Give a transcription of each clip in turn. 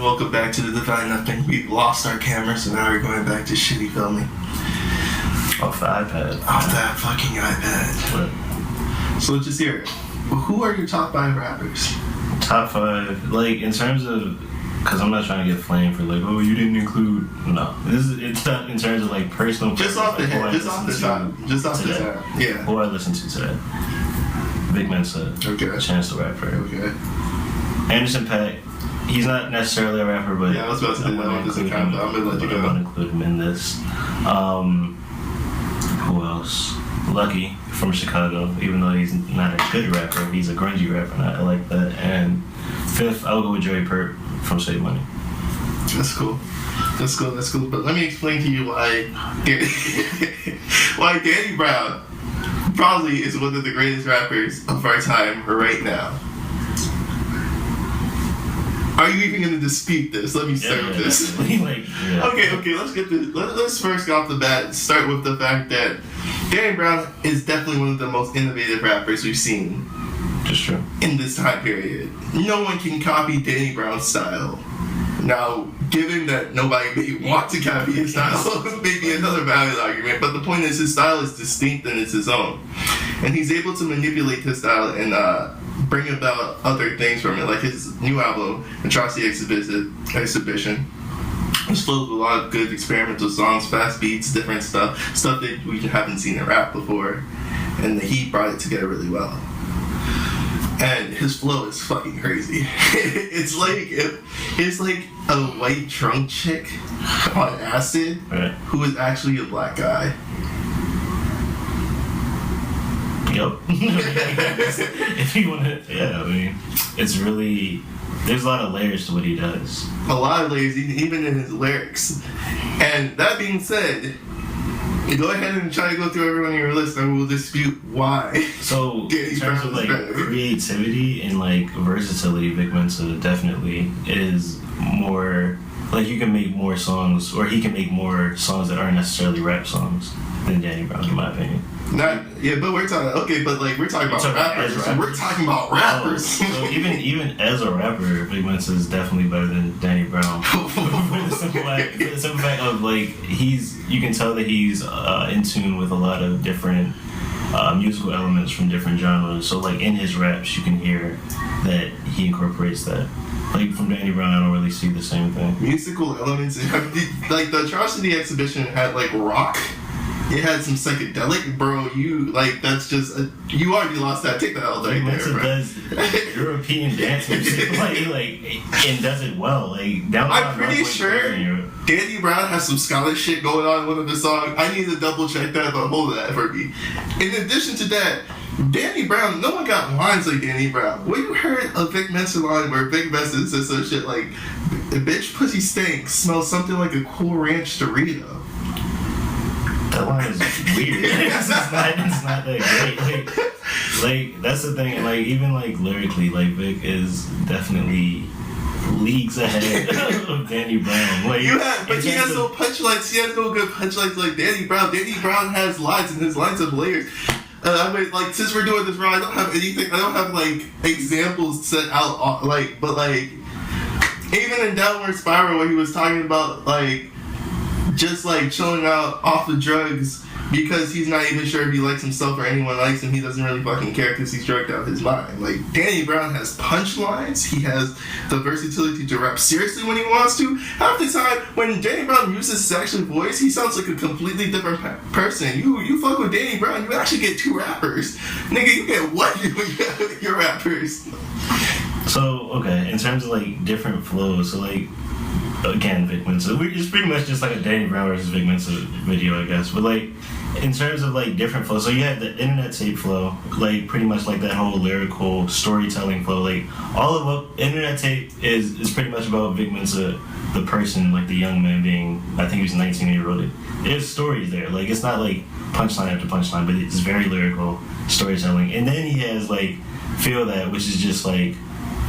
welcome back to the Divine Nothing. We've lost our camera, so now we're going back to shitty filming. Off the iPad. Off that fucking iPad. What? So let's just hear it. Who are your top 5 rappers? Top 5, like, in terms of, because I'm not trying to get flamed for, like, oh, you didn't include, no. It's not in terms of, like, personal. Just off the head, just off the top. Just off the top, yeah. Who I listen to today. Vic Mensa. Okay. Chance the Rapper. Okay. Anderson .Paak. He's not necessarily a rapper, but yeah, I was about to say that one doesn't count. I'm gonna let you go. I'm gonna include him in this. Who else? Lucky from Chicago. Even though he's not a good rapper, he's a grungy rapper, and I like that. And 5th, I'll go with Joey Pert from Save Money. That's cool. That's cool. That's cool. But let me explain to you why Danny Brown probably is one of the greatest rappers of our time right now. Are you even going to dispute this? Let me start with this. Okay, let's get this. Let's first get off the bat start with the fact that Danny Brown is definitely one of the most innovative rappers we've seen. Just true. In this time period. No one can copy Danny Brown's style. Now, given that nobody may want to copy his style, maybe another valid argument, but the point is his style is distinct and it's his own. And he's able to manipulate his style and bring about other things from it, like his new album, Atrocity Exhibition. It's filled with a lot of good experimental songs, fast beats, different stuff that we haven't seen in rap before. And he brought it together really well. And his flow is fucking crazy. It's like a white drunk chick on acid who is actually a black guy. Yep. If you want to, yeah, I mean, it's really, there's a lot of layers to what he does. A lot of layers, even in his lyrics. And that being said, go ahead and try to go through everyone on your list and we'll dispute why. So, in terms of, like, creativity and, like, versatility, Vic Mensa definitely is more, like, you can make more songs, or he can make more songs that aren't necessarily rap songs than Danny Brown, in my opinion. But we're talking about rappers. We're talking about rappers. So even as a rapper, Vic Mensa is definitely better than Danny Brown. For the simple fact of, like, you can tell that he's in tune with a lot of different musical elements from different genres. So, like, in his raps, you can hear that he incorporates that. Like, from Danny Brown, I don't really see the same thing. Musical elements, like the Atrocity Exhibition had, like, rock. It had some psychedelic, bro. You already lost that. Take that out right there, bro. Does European dance music, and does it well. Like, I'm pretty sure Danny Brown has some Scottish shit going on in one of his songs. I need to double check that, but hold that for me. In addition to that, Danny Brown, no one got lines like Danny Brown. When you heard a Vic Mensa line where Vic Mensa says some shit like, "Bitch pussy stinks, smells something like a Cool Ranch Dorito." That line is weird. it's not that great. Like, that's the thing. Like, even, like, lyrically, like, Vic is definitely leagues ahead of Danny Brown. Like, he has no punchlines. He has no good punchlines like Danny Brown. Danny Brown has lines, and his lines have layers. I mean, like, since we're doing this wrong, I don't have anything. I don't have, like, examples set out. But even in Downward Spiral, where he was talking about, like, just, like, chilling out off the drugs because he's not even sure if he likes himself or anyone likes him. He doesn't really fucking care because he's drugged out of his mind. Like, Danny Brown has punchlines. He has the versatility to rap seriously when he wants to. Half the time, when Danny Brown uses his actual voice, he sounds like a completely different person. You fuck with Danny Brown, you actually get 2 rappers. Nigga, you get what with your rappers? So, okay, in terms of, like, different flows, so, like, again, Vic Mensa. It's pretty much just like a Danny Brown versus Vic Mensa video, I guess. But, like, in terms of, like, different flows, so you have the internet tape flow, like, pretty much like that whole lyrical storytelling flow. Like, all of what internet tape is pretty much about Vic Mensa, the person, like, the young man being, I think he was 19 when he wrote it. There's stories there. Like, it's not, like, punchline after punchline, but it's very lyrical storytelling. And then he has, like, Feel That, which is just, like,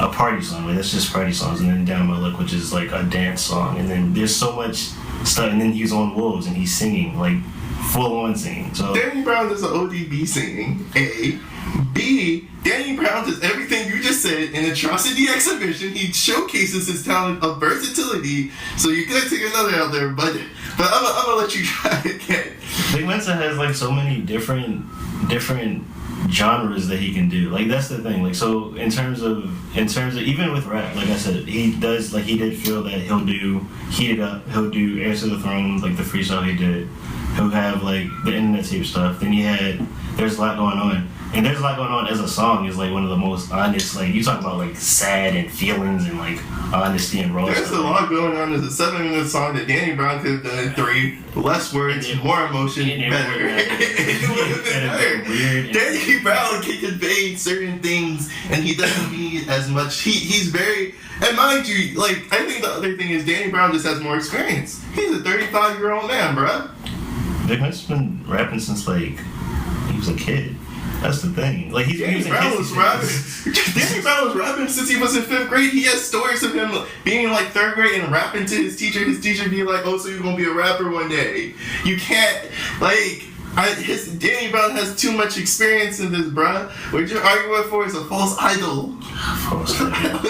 a party song, like, that's just party songs, and then Down My Luck, which is like a dance song, and then there's so much stuff, and then he's on Wolves and he's singing, like, full on singing. So Danny Brown does an ODB singing. A. B. Danny Brown does everything you just said in Atrocity Exhibition. He showcases his talent of versatility. So you gotta take another out there, but I'm gonna let you try again. Vic Mensa has like so many different genres that he can do. Like that's the thing. Like so in terms of even with rap, like I said, he did feel that he'll do Heat It Up, he'll do Heirs to the Throne, like the freestyle he did. He'll have like the internet tape stuff. Then There's a Lot Going On. And There's a Lot Going On as a song is like one of the most honest, like you talk about like sad and feelings and like honesty and raw There's stuff. a lot going on. There's a 7-minute song that Danny Brown could have done in 3. Less words, more emotion, better. Danny Brown can convey certain things and he doesn't need as much. He's very, and mind you, like I think the other thing is Danny Brown just has more experience. He's a 35-year-old man, bruh. Vic Mensa's been rapping since like he was a kid. That's the thing. Like Danny Brown was rapping since he was in 5th grade. He has stories of him being in like 3rd grade and rapping to his teacher. His teacher being like, "Oh, so you're gonna be a rapper one day?" You can't like. Danny Brown has too much experience in this, bruh. What you're arguing for is a false idol.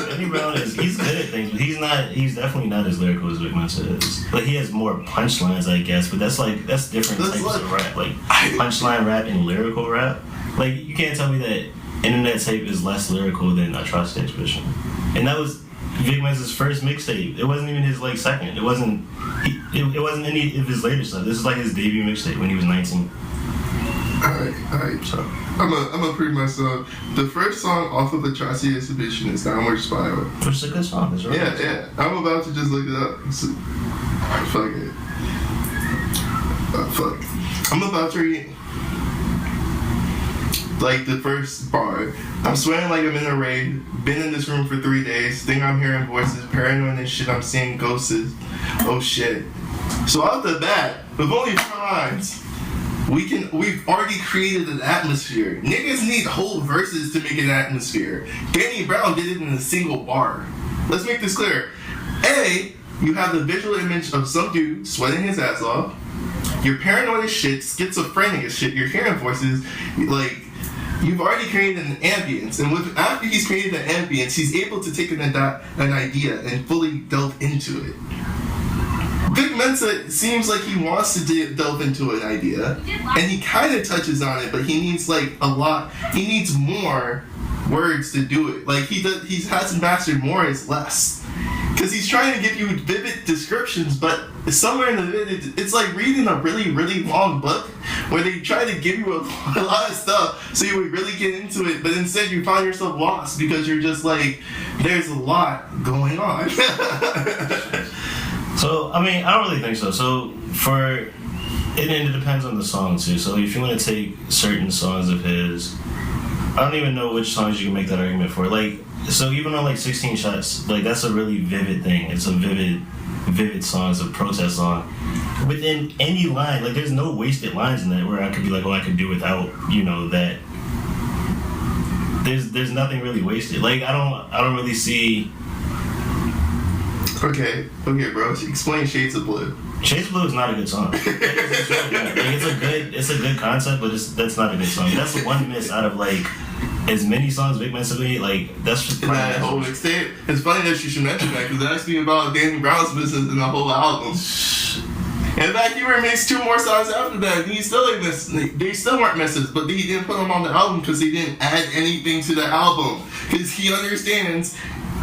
Danny Brown he's good at things, but he's definitely not as lyrical as Vic Mensa is. Like he has more punchlines, I guess, but that's different types of rap. Like punchline rap and lyrical rap. Like you can't tell me that Internet Tape is less lyrical than Atrocity Exhibition. And that was Vic Mensa's first mixtape. It wasn't even his like second. It wasn't any of his later stuff. This is like his debut mixtape when he was 19. Alright. So I'm a pretty myself. The first song off of the Atrocity Exhibition is Downward Spiral. Which is a good song, that's right. Yeah. I'm about to just look it up. Fuck it. Fuck. I'm about to read like the first bar. I'm sweating like I'm in a raid. Been in this room for 3 days. Think I'm hearing voices. Paranoid and shit. I'm seeing ghosts. Oh shit. So off the bat, with only 4 lines, we've already created an atmosphere. Niggas need whole verses to make an atmosphere. Danny Brown did it in a single bar. Let's make this clear. A, you have the visual image of some dude sweating his ass off. You're paranoid as shit, schizophrenic as shit. You're hearing voices. Like, you've already created an ambience. And after he's created an ambience, he's able to take an idea and fully delve into it. Vic Mensa seems like he wants to delve into an idea, and he kind of touches on it, but he needs like a lot. He needs more words to do it. Like he hasn't mastered more is less, because he's trying to give you vivid descriptions, but somewhere in the vivid, it's like reading a really, really long book where they try to give you a lot of stuff so you would really get into it, but instead you find yourself lost because you're just like, there's a lot going on. So, I mean, I don't really think so. So, it depends on the song, too. So, if you want to take certain songs of his, I don't even know which songs you can make that argument for. Like, so even on, like, 16 Shots, like, that's a really vivid thing. It's a vivid song. It's a protest song. Within any line, like, there's no wasted lines in that where I could be like, oh, I could do without, that. There's nothing really wasted. Like, I don't really see... Okay, bro. Explain Shades of Blue. Shades of Blue is not a good song. It's a good concept, but that's not a good song. That's the one miss out of like as many songs Vic Mensa made. Like that's just that whole mixtape. It's funny that you should mention that because it asked me about Danny Brown's business in the whole album. In fact, he remixed 2 more songs after that. And he still didn't miss. They still weren't misses, but he didn't put them on the album because he didn't add anything to the album because he understands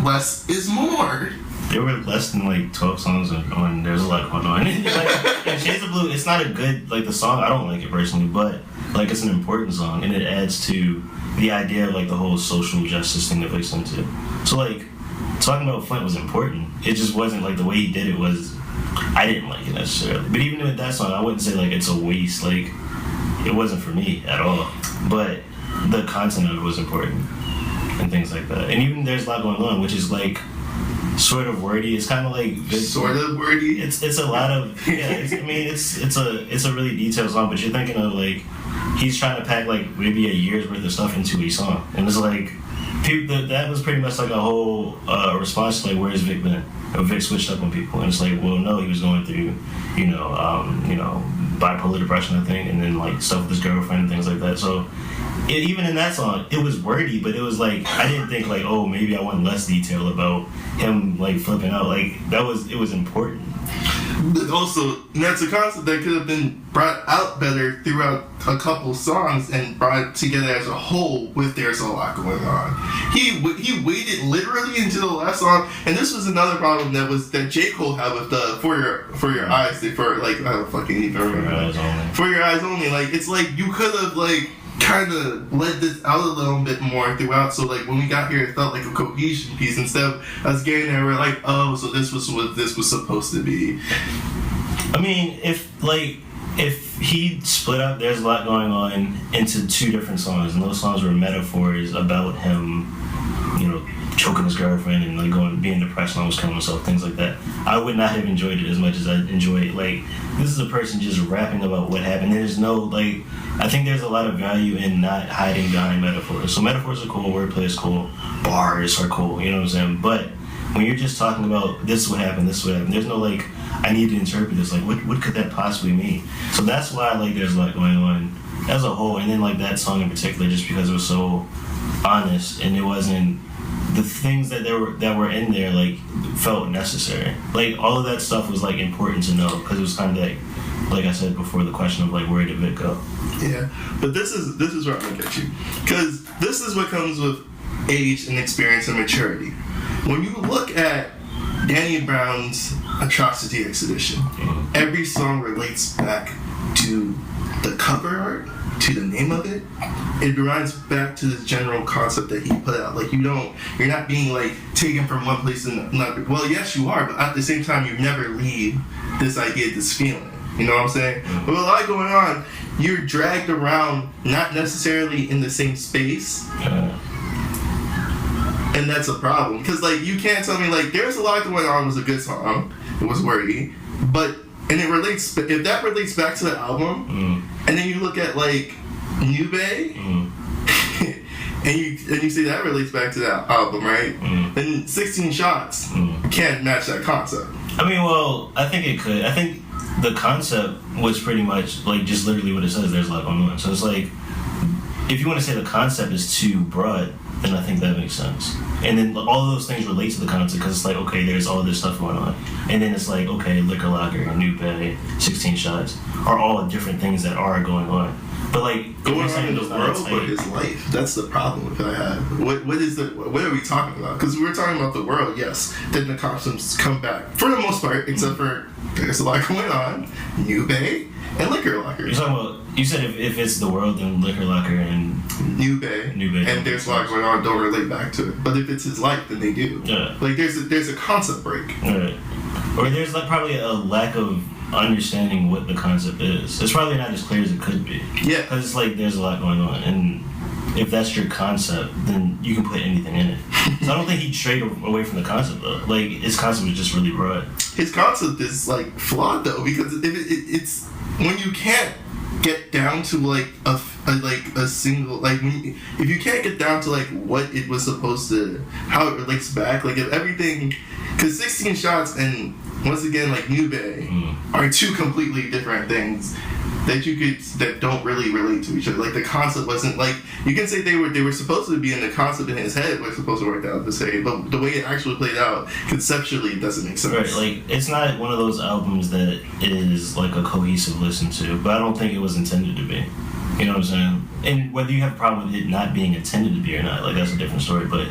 less is more. There were less than like 12 songs on There's a Lot Going On. Like, and Shades of Blue, it's not a good, like the song, I don't like it personally, but like it's an important song and it adds to the idea of like the whole social justice thing that Vic's into. So like, talking about Flint was important. It just wasn't like the way he did it was, I didn't like it necessarily. But even with that song, I wouldn't say like it's a waste, like it wasn't for me at all. But the content of it was important and things like that. And even There's a Lot Going On, which is like, sort of wordy. It's kind of like sort of wordy. It's a lot of it's a really detailed song, but you're thinking of like he's trying to pack like maybe a year's worth of stuff into a song, and it's like that was pretty much like a whole response to like where's Vic been? Vic switched up on people, and it's like well no, he was going through bipolar depression, I think, and then like stuff with his girlfriend and things like that. So even in that song, it was wordy, but it was like I didn't think like, oh, maybe I want less detail about him like flipping out. Like it was important. But also, that's a concept that could have been brought out better throughout a couple songs and brought together as a whole with There's a Lot Going On. He waited literally until the last song, and this was another problem that J. Cole had with the For Your Eyes, for like, I don't fucking even remember. For Your Eyes Only. Like, it's like, you could have like kind of let this out a little bit more throughout, so like when we got here it felt like a cohesion piece instead of us getting there we're like, oh, so this was what this was supposed to be. I mean, if he split up There's a Lot Going On into two different songs, and those songs were metaphors about him, you know, choking his girlfriend and like being depressed and almost killing himself, things like that, I would not have enjoyed it as much as I enjoyed like this is a person just rapping about what happened. There's no like, I think there's a lot of value in not hiding behind metaphors. So metaphors are cool, wordplay is cool, bars are cool, you know what I'm saying? But when you're just talking about this is what happened, there's no like, I need to interpret this, like what could that possibly mean? So that's why like There's a Lot Going On as a whole, and then like that song in particular, just because it was so honest and it wasn't, the things that were in there like felt necessary. Like all of that stuff was like important to know because it was kind of like I said before, the question of like where did Vic go? Yeah, but this is where I'm gonna get you, because this is what comes with age and experience and maturity. When you look at Danny Brown's Atrocity Expedition, every song relates back to the cover art, to the name of it. It runs back to the general concept that he put out. Like you're not being like taken from one place and another. Well, yes, you are, but at the same time, you never leave this idea, this feeling. You know what I'm saying? With a lot going on, you're dragged around, not necessarily in the same space. And that's a problem, because like you can't tell me like There's a Lot Going On was a good song, it was wordy, but and it relates, if that relates back to the album, and then you look at like New Bay, and you see that relates back to that album, right? Then 16 Shots can't match that concept. I mean, well, I think it could. I think the concept was pretty much like just literally what it says. There's a lot going on. So it's like, if you want to say the concept is too broad, then I think that makes sense. And then all of those things relate to the concept because it's like, okay, there's all this stuff going on. And then it's like, okay, Liquor Locker, New Bay, 16 Shots are all different things that are going on. But like, going on in the world or his life, that's the problem with what I have. What are we talking about? Because we're talking about the world, yes. Then the concepts come back for the most part, except for There's a Lot Going On, New Bay, and Liquor Locker. You're talking about, you said if it's the world, then Liquor Locker and New Bay, and There's a Lot Going On don't relate back to it. But if it's his life, then they do. Yeah. Like there's a concept break. Right. Or there's like probably a lack of understanding what the concept is. It's probably not as clear as it could be. Yeah. Because it's like there's a lot going on, and if that's your concept, then you can put anything in it. So I don't think he strayed away from the concept though. Like his concept was just really broad. His concept is like flawed though, because it's when you can't get down to like a single, like if you can't get down to like what it was supposed to, how it relates back, like if everything, because 16 Shots and once again like New Bay are two completely different things that don't really relate to each other. Like the concept wasn't like, you can say they were supposed to be in the concept in his head was supposed to work out the same, but the way it actually played out conceptually it doesn't make sense. Right, like it's not one of those albums that is like a cohesive listen to, but I don't think it was intended to be. You know what I'm saying? And whether you have a problem with it not being intended to be or not, like that's a different story. But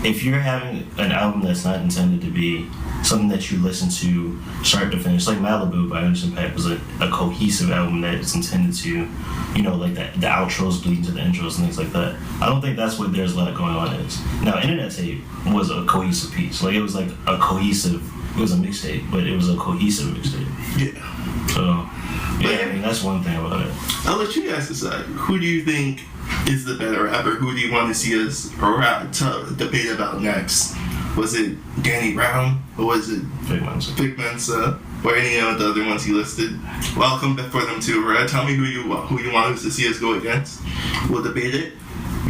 if you're having an album that's not intended to be something that you listen to start to finish, like Malibu by Anderson .Paak was a cohesive album that is intended to, you know, like the outros bleed into the intros and things like that. I don't think that's what There's a Lot Going On is. Now, Internet Tape was a cohesive piece. Like it was like a cohesive, it was a mixtape, but it was a cohesive mixtape. Yeah. So, yeah, I mean, that's one thing about it. I'll let you guys decide. Who do you think is the better rapper? Who do you want to see us debate about next? Was it Danny Brown, or was it Vic Mensa, or any of the other ones he listed? Welcome for them too. Tell me who you want us to see us go against. We'll debate it.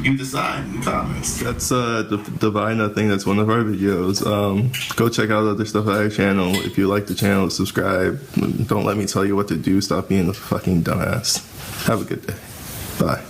You decide in the comments. That's the Divina thing. That's one of our videos. Go check out other stuff on our channel. If you like the channel, subscribe. Don't let me tell you what to do. Stop being a fucking dumbass. Have a good day. Bye.